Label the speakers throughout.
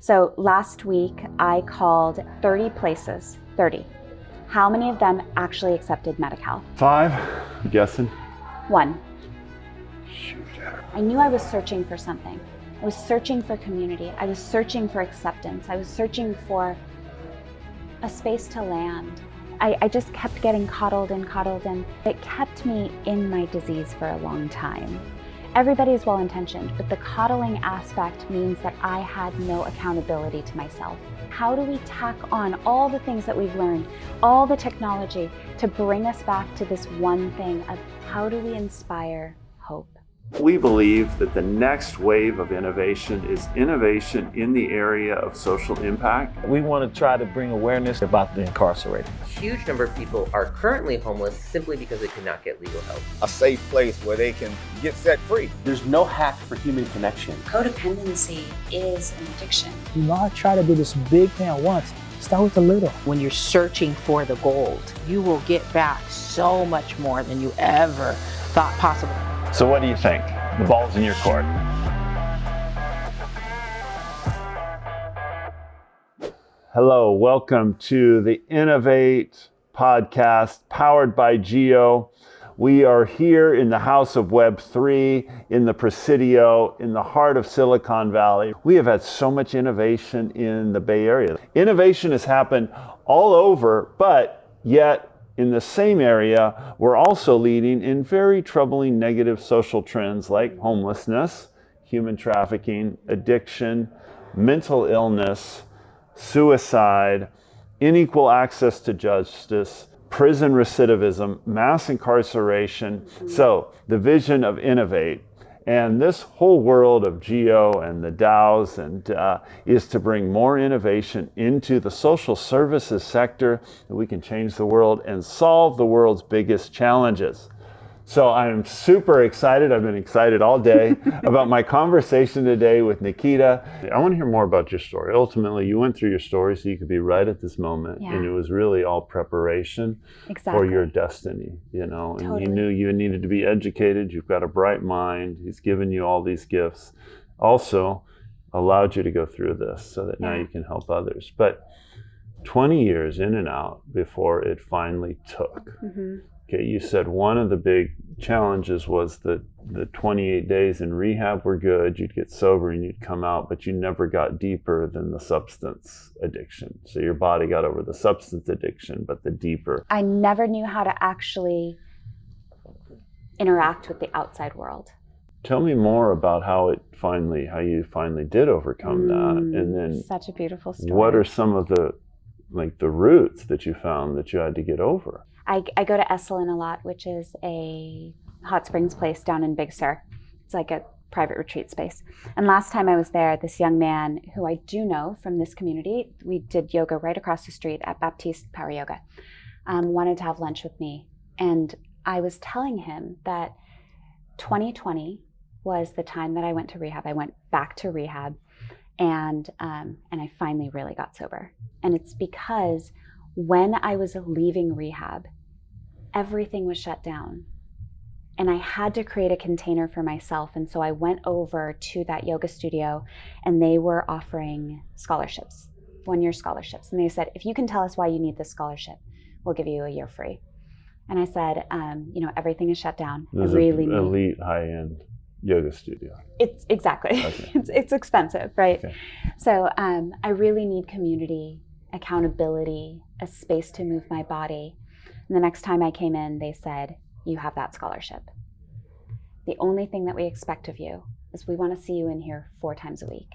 Speaker 1: So last week I called 30 places, 30. How many of them actually accepted Medi-Cal?
Speaker 2: 5, I'm guessing.
Speaker 1: 1.
Speaker 2: Shoot.
Speaker 1: I knew I was searching for something. I was searching for community. I was searching for acceptance. I was searching for a space to land. I just kept getting coddled and it kept me in my disease for a long time. Everybody's well-intentioned, but the coddling aspect means that I had no accountability to myself. How do we tack on all the things that we've learned, all the technology to bring us back to this one thing of how do we inspire hope?
Speaker 2: We believe that the next wave of innovation is innovation in the area of social impact.
Speaker 3: We want to try to bring awareness about the incarcerated.
Speaker 4: A huge number of people are currently homeless simply because they could not get legal help.
Speaker 5: A safe place where they can get set free.
Speaker 6: There's no hack for human connection.
Speaker 1: Codependency is an addiction.
Speaker 7: Do not try to do this big thing at once. Start with a little.
Speaker 8: When you're searching for the gold, you will get back so much more than you ever thought possible.
Speaker 2: So what do you think? The ball's in your court. Hello, welcome to the Innovate podcast powered by Geo. We are here in the house of Web3, in the Presidio, in the heart of Silicon Valley. We have had so much innovation in the Bay Area. Innovation has happened all over, but yet in the same area, we're also leading in very troubling negative social trends like homelessness, human trafficking, addiction, mental illness, suicide, unequal access to justice, prison recidivism, mass incarceration. So the vision of Innovate and this whole world of Geo and the DAOs is to bring more innovation into the social services sector that we can change the world and solve the world's biggest challenges. So I'm super excited. I've been excited all day about my conversation today with Nikita. I want to hear more about your story. Ultimately, you went through your story so you could be right at this moment.
Speaker 1: Yeah.
Speaker 2: And it was really all preparation for your destiny, you know, and
Speaker 1: Totally.
Speaker 2: you knew you needed to be educated. You've got a bright mind. He's given you all these gifts. Also allowed you to go through this so that now you can help others. But 20 years in and out before it finally took.
Speaker 1: Mm-hmm.
Speaker 2: Okay, you said one of the big challenges was that the 28 days in rehab were good, you'd get sober and you'd come out, but you never got deeper than the substance addiction. So your body got over the substance addiction, but the deeper.
Speaker 1: I never knew how to actually interact with the outside world.
Speaker 2: Tell me more about how you finally did overcome that. And then
Speaker 1: Such a beautiful story.
Speaker 2: what are some of the roots that you found that you had to get over?
Speaker 1: I go to Esalen a lot, which is a hot springs place down in Big Sur. It's like a private retreat space. And last time I was there, this young man who I do know from this community, we did yoga right across the street at Baptiste Power Yoga, wanted to have lunch with me. And I was telling him that 2020 was the time that I went to rehab. I went back to rehab and I finally really got sober. And it's because when I was leaving rehab, everything was shut down. And I had to create a container for myself. And so I went over to that yoga studio and they were offering scholarships, 1-year scholarships. And they said, if you can tell us why you need this scholarship, we'll give you a year free. And I said, everything is shut down.
Speaker 2: This is an elite high-end yoga studio.
Speaker 1: It's exactly,
Speaker 2: Okay.
Speaker 1: it's expensive, right?
Speaker 2: Okay.
Speaker 1: So I really need community, accountability, a space to move my body. And the next time I came in, they said, you have that scholarship. The only thing that we expect of you is we want to see you in here 4 times a week.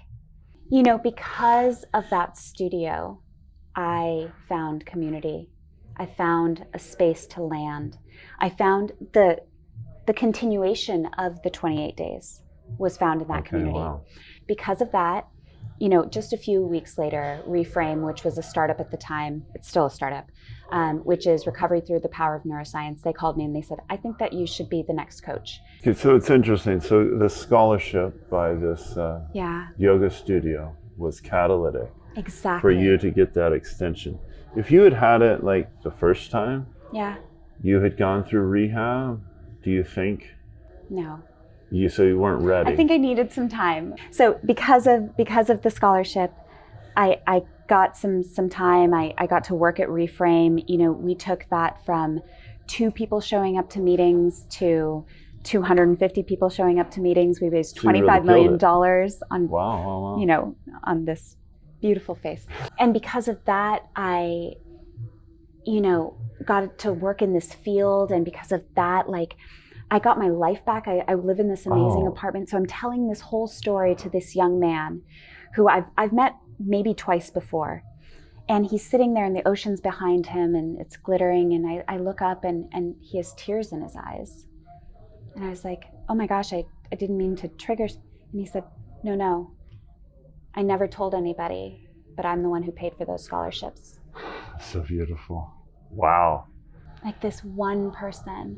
Speaker 1: You know, because of that studio, I found community. I found a space to land. I found the continuation of the 28 days was found in that community.
Speaker 2: Wow.
Speaker 1: Because of that, you know, just a few weeks later, Reframe, which was a startup at the time, it's still a startup, which is Recovery Through the Power of Neuroscience. They called me and they said, I think that you should be the next coach.
Speaker 2: Okay, so it's interesting. So the scholarship by this yoga studio was catalytic
Speaker 1: Exactly.
Speaker 2: for you to get that extension. If you had it like the first time, you had gone through rehab, do you think?
Speaker 1: No.
Speaker 2: So you weren't ready?
Speaker 1: I think I needed some time. So because of the scholarship, I got some time. I got to work at Reframe. You know, we took that from 2 people showing up to meetings to 250 people showing up to meetings. We raised
Speaker 2: So you really
Speaker 1: $25 million
Speaker 2: killed
Speaker 1: on,
Speaker 2: Wow.
Speaker 1: you know, on this beautiful face. And because of that, I, you know, got to work in this field. And because of that, like, I got my life back. I live in this amazing apartment. So I'm telling this whole story to this young man who I've met maybe twice before. And he's sitting there and the ocean's behind him and it's glittering. And I look up and he has tears in his eyes. And I was like, oh my gosh, I didn't mean to trigger. And he said, no, I never told anybody, but I'm the one who paid for those scholarships.
Speaker 2: So beautiful. Wow.
Speaker 1: Like this one person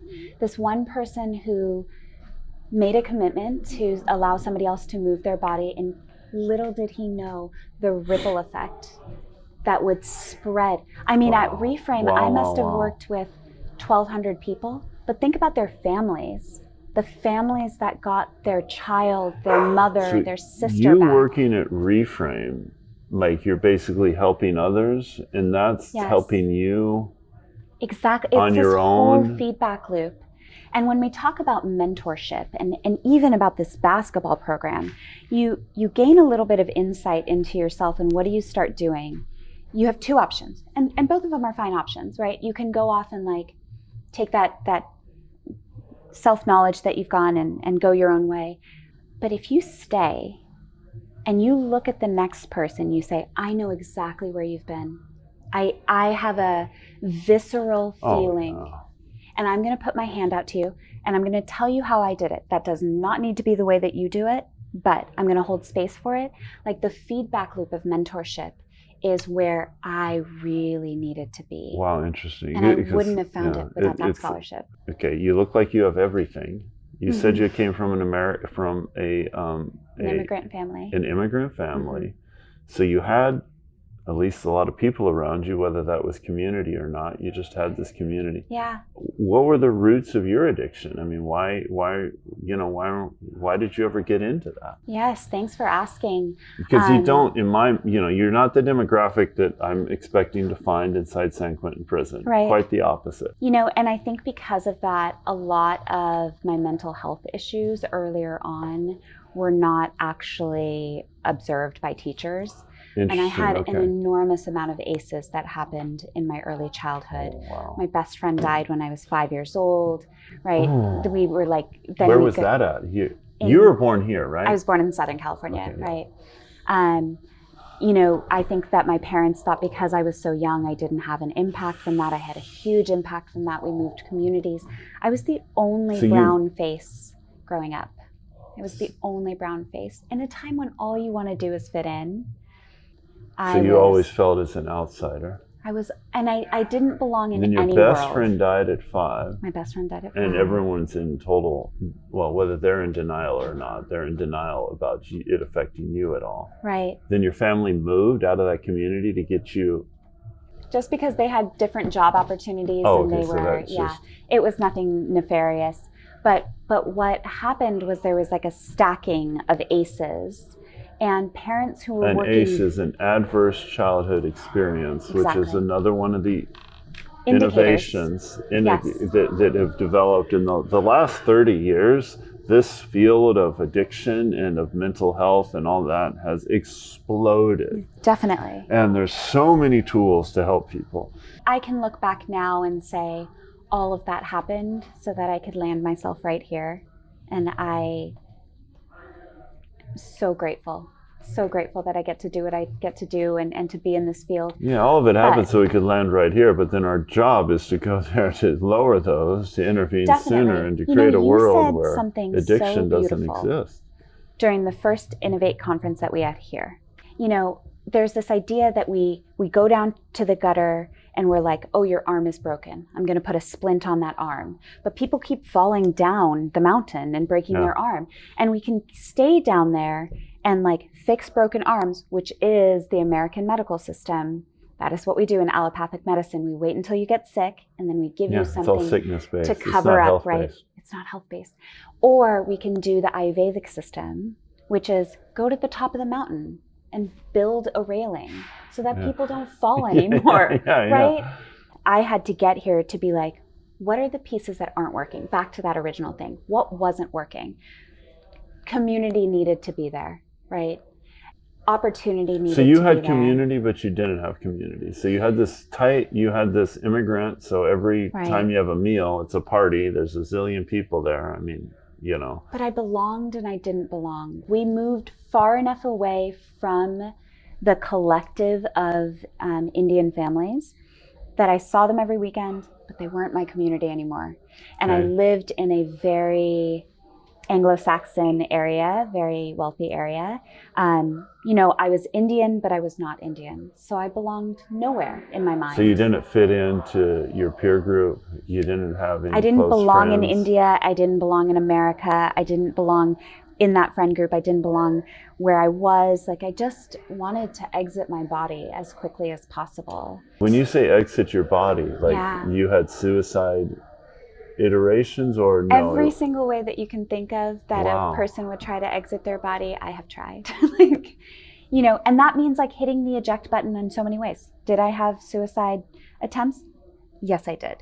Speaker 1: who made a commitment to allow somebody else to move their body, and little did he know the ripple effect that would spread. I mean, at Reframe, I must have worked with 1,200 people, but think about their families. The families that got their child, their mother, their sister back.
Speaker 2: Working at Reframe, like you're basically helping others, and that's helping you.
Speaker 1: Exactly.
Speaker 2: On
Speaker 1: it's
Speaker 2: your
Speaker 1: this
Speaker 2: own
Speaker 1: whole feedback loop. And when we talk about mentorship and even about this basketball program, you gain a little bit of insight into yourself, and what do you start doing? You have 2 options, and both of them are fine options, right? You can go off and like take that self-knowledge that you've gone and go your own way. But if you stay and you look at the next person, you say, I know exactly where you've been. I have a visceral feeling, and I'm going to put my hand out to you, and I'm going to tell you how I did it. That does not need to be the way that you do it, but I'm going to hold space for it. Like the feedback loop of mentorship is where I really needed to be.
Speaker 2: Wow, interesting.
Speaker 1: And I wouldn't have found it without that scholarship.
Speaker 2: Okay, you look like you have everything. You said you came from an
Speaker 1: immigrant family.
Speaker 2: An immigrant family. So you had at least a lot of people around you, whether that was community or not. You just had this community.
Speaker 1: Yeah.
Speaker 2: What were the roots of your addiction? I mean, why did you ever get into that?
Speaker 1: Yes, thanks for asking.
Speaker 2: Because you don't, you're not the demographic that I'm expecting to find inside San Quentin prison.
Speaker 1: Right.
Speaker 2: Quite the opposite.
Speaker 1: You know, and I think because of that, a lot of my mental health issues earlier on were not actually observed by teachers. And I had an enormous amount of ACEs that happened in my early childhood.
Speaker 2: Oh, wow.
Speaker 1: My best friend died when I was 5 years old, right?
Speaker 2: Oh.
Speaker 1: We were like...
Speaker 2: Where was that at? You were born here, right?
Speaker 1: I was born in Southern California, right? You know, I think that my parents thought because I was so young, I didn't have an impact from that. I had a huge impact from that. We moved communities. I was the only brown face growing up. I was the only brown face. In a time when all you want to do is fit in.
Speaker 2: So you always felt as an outsider.
Speaker 1: I was, and I didn't belong in any world.
Speaker 2: And your best friend died at 5.
Speaker 1: My best friend died at 5.
Speaker 2: And everyone's in total, well, whether they're in denial or not, they're in denial about it affecting you at all.
Speaker 1: Right.
Speaker 2: Then your family moved out of that community to get you.
Speaker 1: Just because they had different job opportunities and they were, it was nothing nefarious. But what happened was there was like a stacking of ACEs. And parents who were working...
Speaker 2: ACE is an adverse childhood experience, which is another one of the innovations that have developed in the last 30 years. This field of addiction and of mental health and all that has exploded.
Speaker 1: Definitely.
Speaker 2: And there's so many tools to help people.
Speaker 1: I can look back now and say all of that happened so that I could land myself right here. And I'm so grateful that I get to do what I get to do and to be in this field.
Speaker 2: Yeah, all of it happened so we could land right here, but then our job is to go there to lower those, to intervene sooner, and to create a world where addiction doesn't exist.
Speaker 1: During the first Innovate conference that we had here, you know, there's this idea that we go down to the gutter and we're like, oh, your arm is broken. I'm going to put a splint on that arm. But people keep falling down the mountain and breaking their arm. And we can stay down there and like fix broken arms, which is the American medical system. That is what we do in allopathic medicine. We wait until you get sick and then we give you something
Speaker 2: it's all sickness-based.
Speaker 1: To cover up, right? It's not health-based. Or we can do the Ayurvedic system, which is go to the top of the mountain, and build a railing so that people don't fall anymore, right? I had to get here to be like, what are the pieces that aren't working? Back to that original thing. What wasn't working? Community needed to be there, right? Opportunity needed to be there.
Speaker 2: So you had community, but you didn't have community. So you had this immigrant. So every time you have a meal, it's a party. There's a zillion people there. I mean, But I belonged and I didn't belong. We moved far enough away from the collective of Indian families that I saw them every weekend, but they weren't my community anymore. And I lived in a very Anglo-Saxon area, very wealthy area. I was Indian, but I was not Indian. So I belonged nowhere in my mind. So you didn't fit into your peer group. You didn't have any
Speaker 1: I didn't
Speaker 2: close
Speaker 1: belong
Speaker 2: friends.
Speaker 1: in India. I didn't belong in America. I didn't belong in that friend group. I didn't belong where I was. Like, I just wanted to exit my body as quickly as possible.
Speaker 2: When you say exit your body, you had suicide iterations or no?
Speaker 1: Every single way that you can think of that a person would try to exit their body, I have tried. And that means like hitting the eject button in so many ways. Did I have suicide attempts? Yes, I did.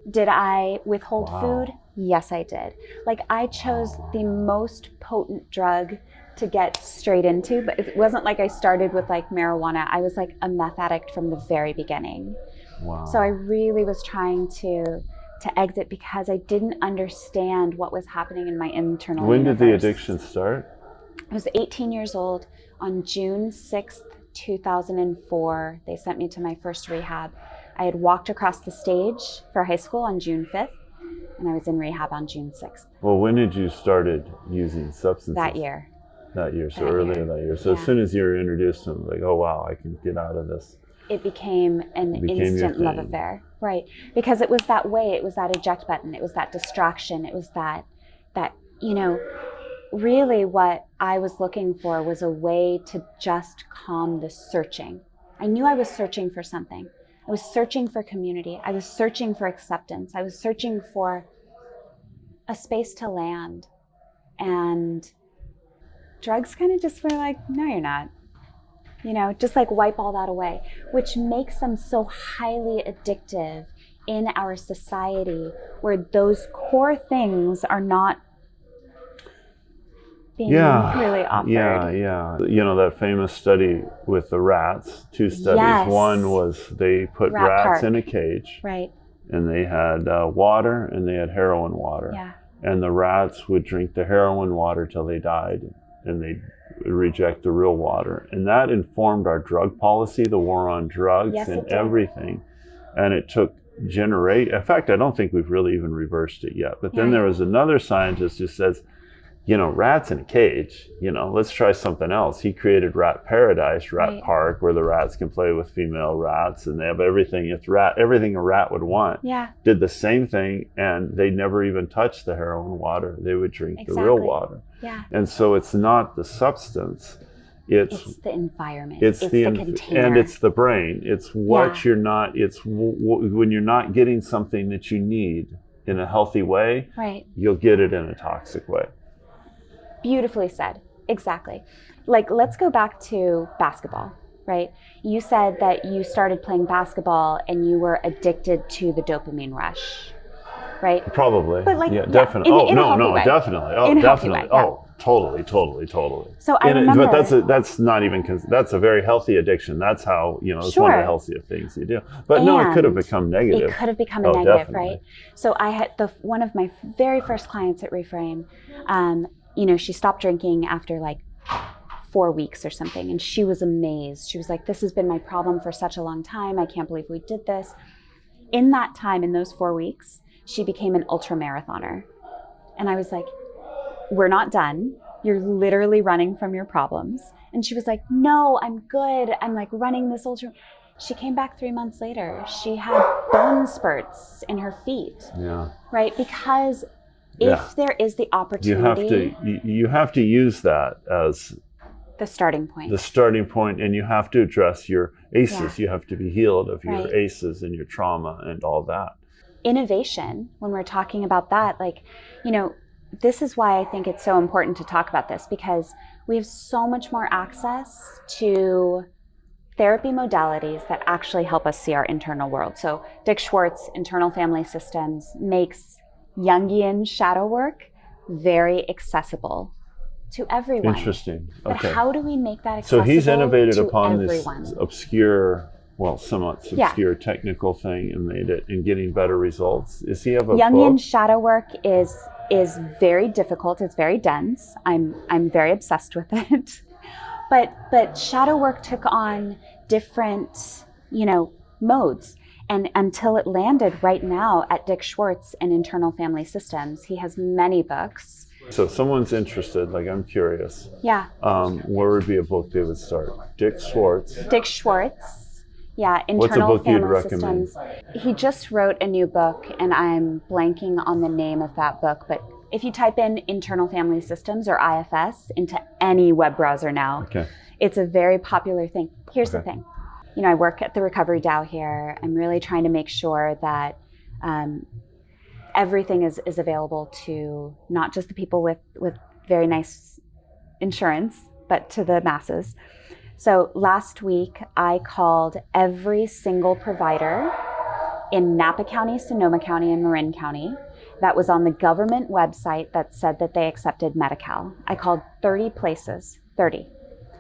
Speaker 1: Did I withhold food? Yes, I did. Like, I chose the most potent drug to get straight into, but it wasn't like I started with like marijuana. I was like a meth addict from the very beginning.
Speaker 2: Wow.
Speaker 1: So I really was trying to exit because I didn't understand what was happening in my internal
Speaker 2: When
Speaker 1: universe.
Speaker 2: did the addiction start?
Speaker 1: I was 18 years old on June 6th, 2004. They sent me to my first rehab. I had walked across the stage for high school on June 5th, and I was in rehab on June 6th.
Speaker 2: Well, when did you started using substances?
Speaker 1: That year.
Speaker 2: So earlier that year. So as soon as you were introduced to them, like, oh wow, I can get out of this.
Speaker 1: It became an instant love affair, right? Because it was that way. It was that eject button. It was that distraction. It was that really what I was looking for was a way to just calm the searching. I knew I was searching for something. I was searching for community. I was searching for acceptance. I was searching for a space to land. And drugs kind of just were like, no, you're not. Just like wipe all that away, which makes them so highly addictive in our society where those core things are not being really offered.
Speaker 2: Yeah. That famous study with the rats, 2 studies.
Speaker 1: Yes.
Speaker 2: One was they put rats in a cage.
Speaker 1: Right.
Speaker 2: And they had water and they had heroin water.
Speaker 1: Yeah.
Speaker 2: And the rats would drink the heroin water till they died, and they'd reject the real water. And that informed our drug policy, the war on drugs, and everything. And it took in fact, I don't think we've really even reversed it yet. But then there was another scientist who says, rats in a cage, let's try something else. He created Rat Paradise, Rat Park, where the rats can play with female rats and they have everything. Everything a rat would want.
Speaker 1: Yeah.
Speaker 2: Did the same thing, and they never even touched the heroin water. They would drink the real water.
Speaker 1: Yeah.
Speaker 2: And so it's not the substance. It's
Speaker 1: the environment.
Speaker 2: It's the
Speaker 1: container.
Speaker 2: And it's the brain. It's what you're not. It's when you're not getting something that you need in a healthy way.
Speaker 1: Right.
Speaker 2: You'll get it in a toxic way.
Speaker 1: Beautifully said. Exactly. Like, let's go back to basketball, right? You said that you started playing basketball and you were addicted to the dopamine rush, right?
Speaker 2: Probably.
Speaker 1: But
Speaker 2: definitely. Definitely. Oh, definitely. Oh, totally.
Speaker 1: So I remember.
Speaker 2: But that's not even, that's a very healthy addiction. That's how, it's one of the healthiest things you do. But no, it could have become negative.
Speaker 1: It could have become a negative,
Speaker 2: definitely.
Speaker 1: right? So I had one of my very first clients at Reframe, she stopped drinking after like 4 weeks or something. And she was amazed. She was like, this has been my problem for such a long time. I can't believe we did this. In that time, in those 4 weeks, she became an ultra marathoner. And I was like, we're not done. You're literally running from your problems. And she was like, no, I'm good. I'm like running this ultra. She came back 3 months later. She had bone spurts in her feet.
Speaker 2: Yeah.
Speaker 1: Right? Because if there is the opportunity,
Speaker 2: you have to use that as
Speaker 1: the starting point.
Speaker 2: And you have to address your ACEs. You have to be healed of your ACEs and your trauma and all that.
Speaker 1: Innovation, when we're talking about that, this is why I think it's so important to talk about this, because We have so much more access to therapy modalities that actually help us see our internal world. So Dick Schwartz, Internal Family Systems, makes Jungian shadow work very accessible to everyone.
Speaker 2: Interesting.
Speaker 1: But
Speaker 2: Okay.
Speaker 1: how do we make that accessible
Speaker 2: So he's innovated
Speaker 1: to
Speaker 2: upon
Speaker 1: everyone?
Speaker 2: this obscure, well, somewhat obscure technical thing and made it and getting better results. Does he have a
Speaker 1: Jungian
Speaker 2: book?
Speaker 1: shadow work is very difficult. It's very dense. I'm very obsessed with it. But shadow work took on different, modes. And until it landed right now at Dick Schwartz and Internal Family Systems, he has many books.
Speaker 2: So if someone's interested, like I'm curious,
Speaker 1: Yeah.
Speaker 2: where would be a book they would start? Dick Schwartz.
Speaker 1: Dick Schwartz. Yeah,
Speaker 2: What's a
Speaker 1: Internal
Speaker 2: book you'd
Speaker 1: Family
Speaker 2: recommend?
Speaker 1: Systems. He just wrote a new book, and I'm blanking on the name of that book. But if you type in Internal Family Systems or IFS into any web browser now,
Speaker 2: Okay.
Speaker 1: it's a very popular thing. Here's the
Speaker 2: Okay.
Speaker 1: thing. I work at the Recovery DAO here. I'm really trying to make sure that everything is available to not just the people with very nice insurance, but to the masses. So last week, I called every single provider in Napa County, Sonoma County, and Marin County that was on the government website that said that they accepted Medi-Cal. I called 30 places, 30.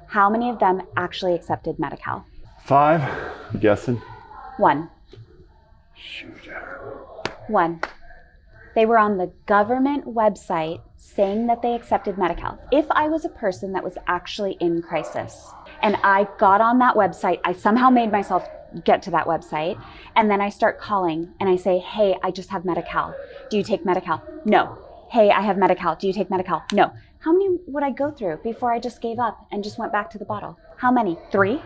Speaker 1: How many of them actually accepted Medi-Cal?
Speaker 2: 5, I'm guessing.
Speaker 1: 1.
Speaker 2: Shoot.
Speaker 1: 1. They were on the government website saying that they accepted Medi-Cal. If I was a person that was actually in crisis and I got on that website, I somehow made myself get to that website, and then I start calling and I say, hey, I just have Medi-Cal. Do you take Medi-Cal? No. Hey, I have Medi-Cal. Do you take Medi-Cal? No. How many would I go through before I just gave up and just went back to the bottle? How many? 3?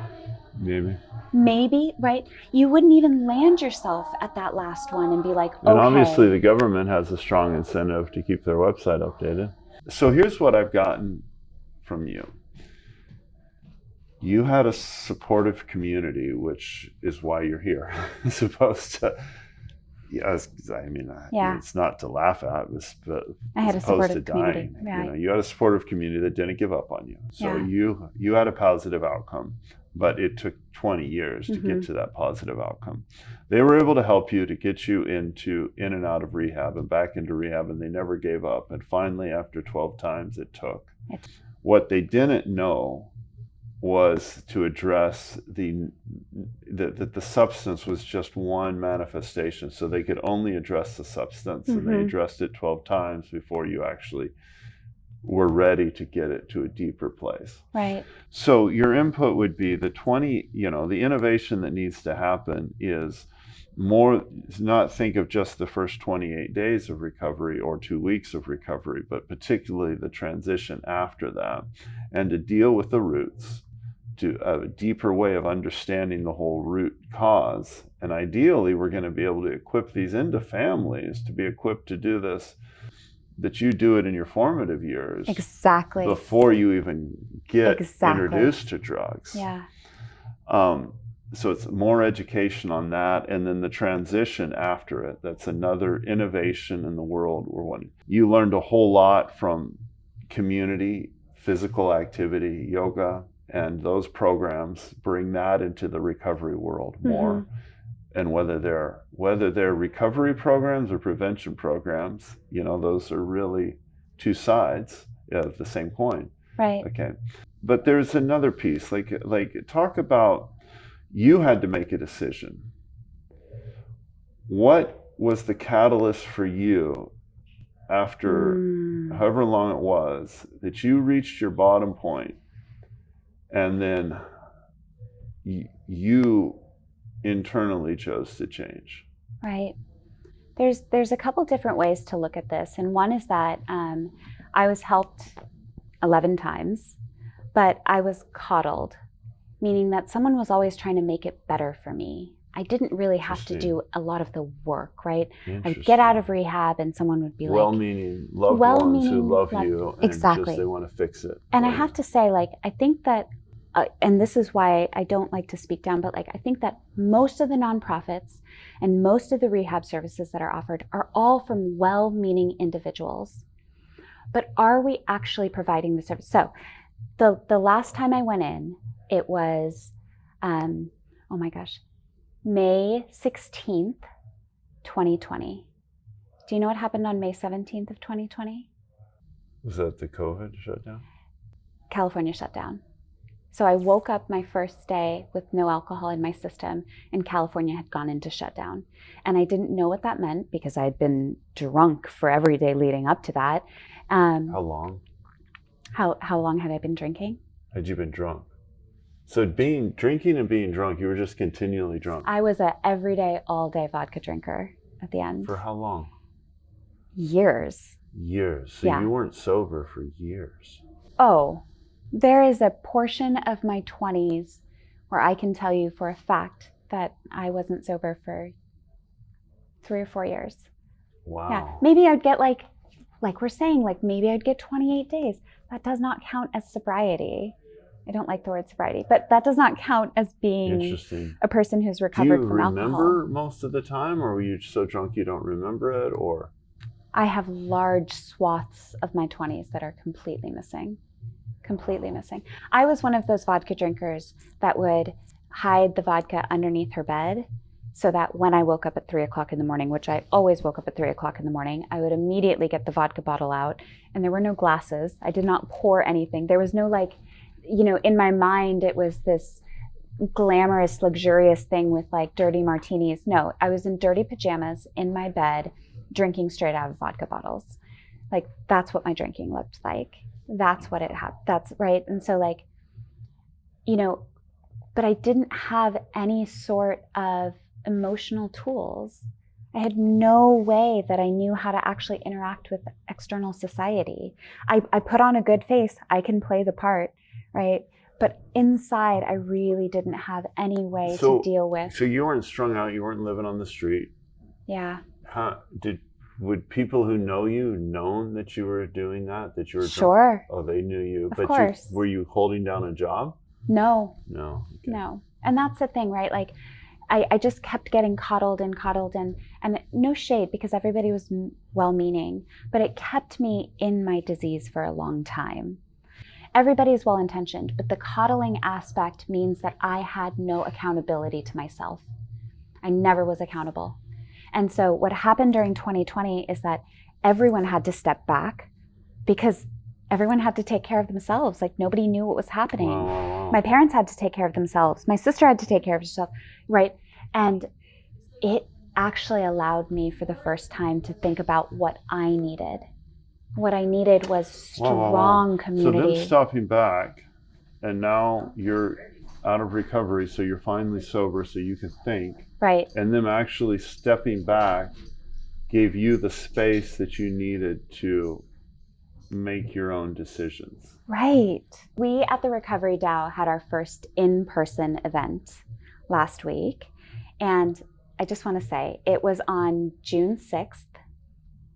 Speaker 1: Maybe, right? You wouldn't even land yourself at that last one and be like, okay.
Speaker 2: And obviously the government has a strong incentive to keep their website updated. So here's what I've gotten from you. You had a supportive community, which is why you're here, as opposed to, it's not to laugh at, but
Speaker 1: I had
Speaker 2: as
Speaker 1: a
Speaker 2: opposed to
Speaker 1: supportive community.
Speaker 2: dying.
Speaker 1: Right.
Speaker 2: You had a supportive community that didn't give up on you. So
Speaker 1: Yeah.
Speaker 2: you had a positive outcome, but it took 20 years to get to that positive outcome. They were able to help you to get you in and out of rehab and back into rehab, and they never gave up. And finally, after 12 times, it took. What they didn't know was to address that the substance was just one manifestation. So they could only address the substance, and they addressed it 12 times before you actually were ready to get it to a deeper place.
Speaker 1: Right.
Speaker 2: So your input would be the innovation that needs to happen is not think of just the first 28 days of recovery or 2 weeks of recovery, but particularly the transition after that, and to deal with the roots, to a deeper way of understanding the whole root cause. And ideally, we're going to be able to equip these into families to be equipped to do this, that you do it in your formative years.
Speaker 1: Exactly.
Speaker 2: Before you even get introduced to drugs.
Speaker 1: Yeah.
Speaker 2: So it's more education on that, and then the transition after it. That's another innovation in the world. You learned a whole lot from community, physical activity, yoga, and those programs bring that into the recovery world more. And whether they're recovery programs or prevention programs, those are really two sides of the same coin.
Speaker 1: Right.
Speaker 2: Okay. But there's another piece, like talk about, you had to make a decision. What was the catalyst for you after however long it was that you reached your bottom point, and then you internally chose to change?
Speaker 1: Right. There's a couple different ways to look at this, and one is that I was helped 11 times, but I was coddled, meaning that someone was always trying to make it better for me. I didn't really have to do a lot of the work, right? I would get out of rehab and someone would be
Speaker 2: well-meaning loved ones who love you, and
Speaker 1: exactly.
Speaker 2: just they want to fix it.
Speaker 1: And I have to say, I think that, and this is why I don't like to speak down, but I think that most of the nonprofits and most of the rehab services that are offered are all from well-meaning individuals. But are we actually providing the service? So The last time I went in, it was, oh my gosh, May 16th, 2020. Do you know what happened on May 17th of 2020?
Speaker 2: Was that the COVID shutdown?
Speaker 1: California shut down. So I woke up my first day with no alcohol in my system, and California had gone into shutdown. And I didn't know what that meant because I had been drunk for every day leading up to that.
Speaker 2: How long
Speaker 1: How long had I been drinking?
Speaker 2: had you been drunk? So drinking and being drunk, you were just continually drunk.
Speaker 1: I was a everyday, all day vodka drinker at the end.
Speaker 2: For how long?
Speaker 1: Years.
Speaker 2: Years. So
Speaker 1: Yeah.
Speaker 2: you weren't sober for years.
Speaker 1: Oh, there is a portion of my 20s where I can tell you for a fact that I wasn't sober for 3 or 4 years.
Speaker 2: Wow.
Speaker 1: Yeah, maybe I'd get like we're saying, like maybe I'd get 28 days. That does not count as sobriety. I don't like the word sobriety, but that does not count as being
Speaker 2: Interesting.
Speaker 1: a person who's
Speaker 2: Do
Speaker 1: recovered
Speaker 2: you
Speaker 1: from alcohol.
Speaker 2: remember most of the time, or were you so drunk you don't remember it, or?
Speaker 1: I have large swaths of my 20s that are completely missing. Completely missing. I was one of those vodka drinkers that would hide the vodka underneath her bed so that when I woke up at 3 o'clock in the morning, which I always woke up at 3 o'clock in the morning, I would immediately get the vodka bottle out, and there were no glasses. I did not pour anything. There was no like, you know, in my mind, it was this glamorous, luxurious thing with like dirty martinis. No, I was in dirty pajamas in my bed, drinking straight out of vodka bottles. Like, that's what my drinking looked like. That's what it had. That's right. And so like, you know, but I didn't have any sort of emotional tools. I had no way that I knew how to actually interact with external society. I put on a good face. I can play the part, right? But inside, I really didn't have any way to deal with.
Speaker 2: So you weren't strung out. You weren't living on the street.
Speaker 1: Yeah.
Speaker 2: Would people who know you known that you were doing that? That you were drunk?
Speaker 1: Sure.
Speaker 2: Oh, they knew you.
Speaker 1: Of course.
Speaker 2: Were you holding down a job?
Speaker 1: No.
Speaker 2: No. Okay.
Speaker 1: No. And that's the thing, right? Like, I just kept getting coddled and no shade because everybody was well-meaning, but it kept me in my disease for a long time. Everybody is well-intentioned, but the coddling aspect means that I had no accountability to myself. I never was accountable. And so what happened during 2020 is that everyone had to step back because everyone had to take care of themselves. Like, nobody knew what was happening.
Speaker 2: Wow.
Speaker 1: My parents had to take care of themselves. My sister had to take care of herself, right? And it actually allowed me for the first time to think about what I needed. What I needed was strong community.
Speaker 2: So them stopping back, and now you're out of recovery, so you're finally sober, so you can think.
Speaker 1: Right.
Speaker 2: And them actually stepping back gave you the space that you needed to make your own decisions.
Speaker 1: Right. We at the Recovery DAO had our first in-person event last week. And I just want to say, it was on June 6th,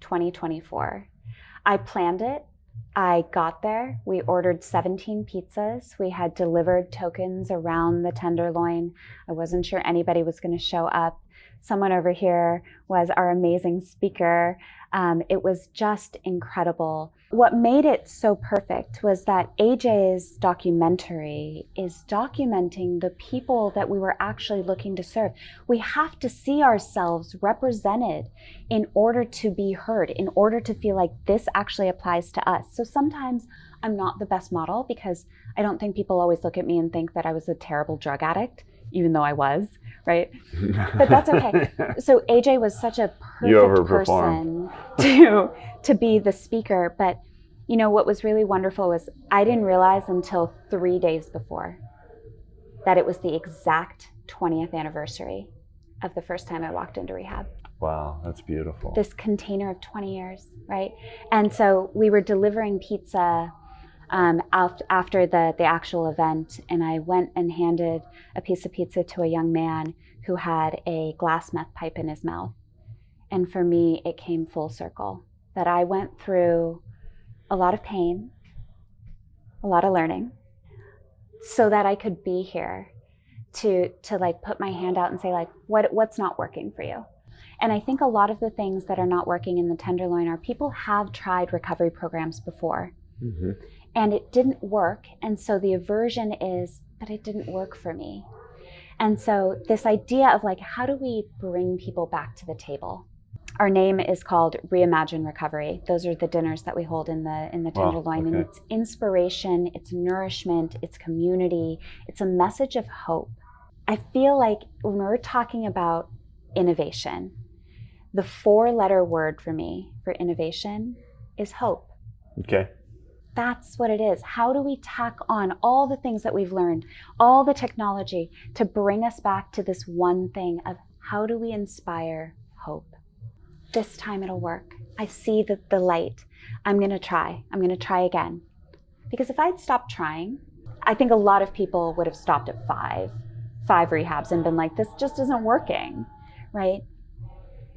Speaker 1: 2024. I planned it. I got there. We ordered 17 pizzas. We had delivered tokens around the Tenderloin. I wasn't sure anybody was going to show up. Someone over here was our amazing speaker. It was just incredible. What made it so perfect was that AJ's documentary is documenting the people that we were actually looking to serve. We have to see ourselves represented in order to be heard, in order to feel like this actually applies to us. So sometimes I'm not the best model because I don't think people always look at me and think that I was a terrible drug addict, even though I was, right? But that's okay. So AJ was such a perfect person to be the speaker. But you know, what was really wonderful was I didn't realize until 3 days before that it was the exact 20th anniversary of the first time I walked into rehab.
Speaker 2: Wow, that's beautiful.
Speaker 1: This container of 20 years, right? And so we were delivering pizza after the actual event, and I went and handed a piece of pizza to a young man who had a glass meth pipe in his mouth. And for me, it came full circle, that I went through a lot of pain, a lot of learning, so that I could be here to like put my hand out and say, like, what's not working for you? And I think a lot of the things that are not working in the Tenderloin are people have tried recovery programs before.
Speaker 2: Mm-hmm.
Speaker 1: and it didn't work. And so the aversion is, but it didn't work for me. And so this idea of like, how do we bring people back to the table? Our name is called Reimagine Recovery. Those are the dinners that we hold in the Tenderloin.
Speaker 2: Okay.
Speaker 1: And it's inspiration, it's nourishment, it's community, it's a message of hope. I feel like when we're talking about innovation, the 4-letter word for me for innovation is hope.
Speaker 2: Okay.
Speaker 1: That's what it is. How do we tack on all the things that we've learned, all the technology to bring us back to this one thing of how do we inspire hope? This time it'll work. I see the light. I'm going to try. I'm going to try again. Because if I'd stopped trying, I think a lot of people would have stopped at five rehabs and been like, this just isn't working, right?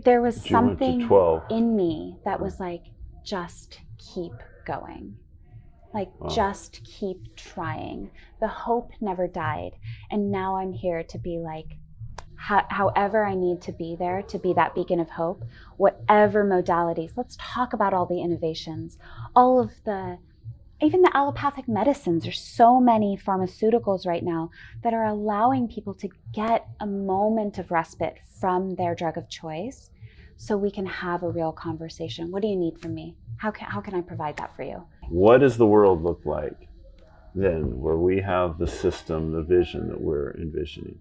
Speaker 1: There was something in me that was like, just keep going. Like, just keep trying. The hope never died. And now I'm here to be like, however I need to be there to be that beacon of hope, whatever modalities. Let's talk about all the innovations, all of even the allopathic medicines. There's so many pharmaceuticals right now that are allowing people to get a moment of respite from their drug of choice so we can have a real conversation. What do you need from me? How can I provide that for you?
Speaker 2: What does the world look like then, where we have the system, the vision that we're envisioning?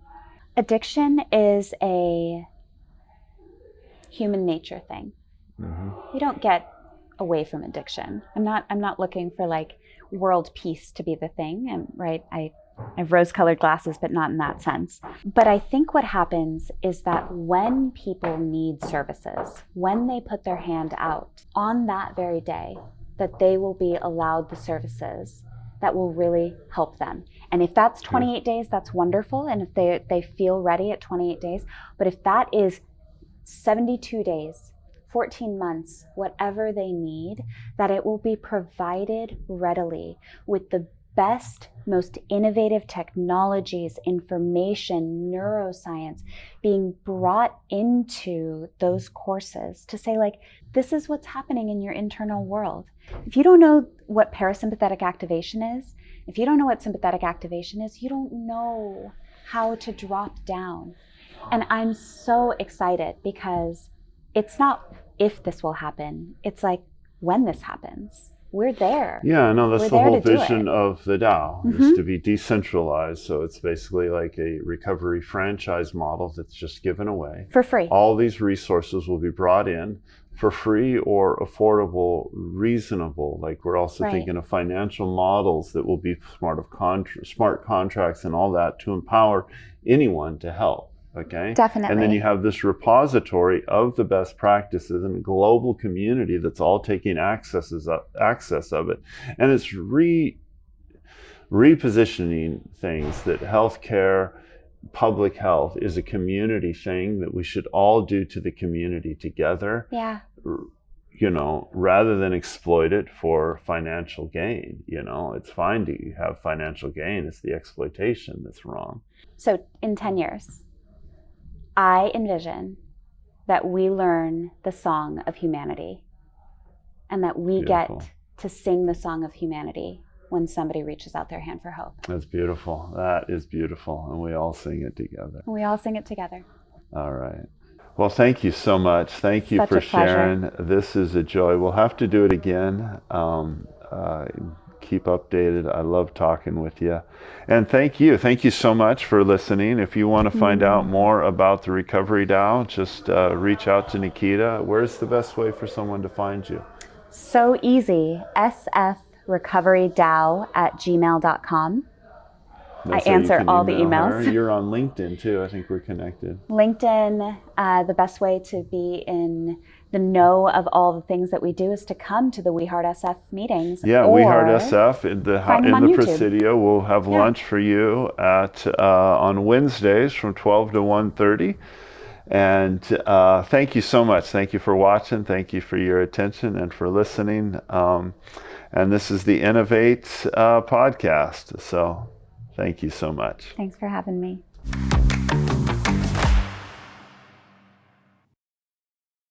Speaker 1: Addiction is a human nature thing.
Speaker 2: Mm-hmm.
Speaker 1: You don't get away from addiction. I'm not looking for like world peace to be the thing. And right, I have rose-colored glasses, but not in that sense. But I think what happens is that when people need services, when they put their hand out on that very day, that they will be allowed the services that will really help them. And if that's 28 days, that's wonderful. And if they feel ready at 28 days, but if that is 72 days, 14 months, whatever they need, that it will be provided readily with the best, most innovative technologies, information, neuroscience being brought into those courses to say, like, this is what's happening in your internal world. If you don't know what parasympathetic activation is, if you don't know what sympathetic activation is, you don't know how to drop down. And I'm so excited because it's not if this will happen, it's like when this happens. We're there.
Speaker 2: Yeah, no, that's the whole vision of the DAO,
Speaker 1: Mm-hmm.
Speaker 2: is to be decentralized. So it's basically like a recovery franchise model that's just given away.
Speaker 1: For free.
Speaker 2: All these resources will be brought in for free or affordable, reasonable. Like we're also thinking of financial models that will be smart contracts and all that to empower anyone to help. Okay.
Speaker 1: Definitely.
Speaker 2: And then you have this repository of the best practices and a global community that's all taking access of it. And it's repositioning things that healthcare, public health is a community thing that we should all do to the community together.
Speaker 1: Yeah.
Speaker 2: You know, rather than exploit it for financial gain. You know, it's fine to have financial gain. It's the exploitation that's wrong.
Speaker 1: So in 10 years, I envision that we learn the song of humanity and that we get to sing the song of humanity when somebody reaches out their hand for hope.
Speaker 2: That's beautiful. That is beautiful. And we all sing it together.
Speaker 1: We all sing it together.
Speaker 2: All right. Well, thank you so much. Thank you
Speaker 1: Such
Speaker 2: for
Speaker 1: a pleasure.
Speaker 2: sharing. This is a joy. We'll have to do it again. Keep updated. I love talking with you. And thank you. Thank you so much for listening. If you want to find out more about the Recovery DAO, just reach out to Nikita. Where's the best way for someone to find you?
Speaker 1: So easy. sfrecoverydao@gmail.com. I answer all the emails.
Speaker 2: You're on LinkedIn too. I think we're connected.
Speaker 1: LinkedIn, the best way to be in the know of all the things that we do is to come to the We Heart SF meetings.
Speaker 2: Yeah, We Heart SF in the
Speaker 1: YouTube.
Speaker 2: Presidio. We'll have lunch for you on Wednesdays from 12 to 1:30. And thank you so much. Thank you for watching. Thank you for your attention and for listening. And this is the Innovate podcast. So thank you so much.
Speaker 1: Thanks for having me.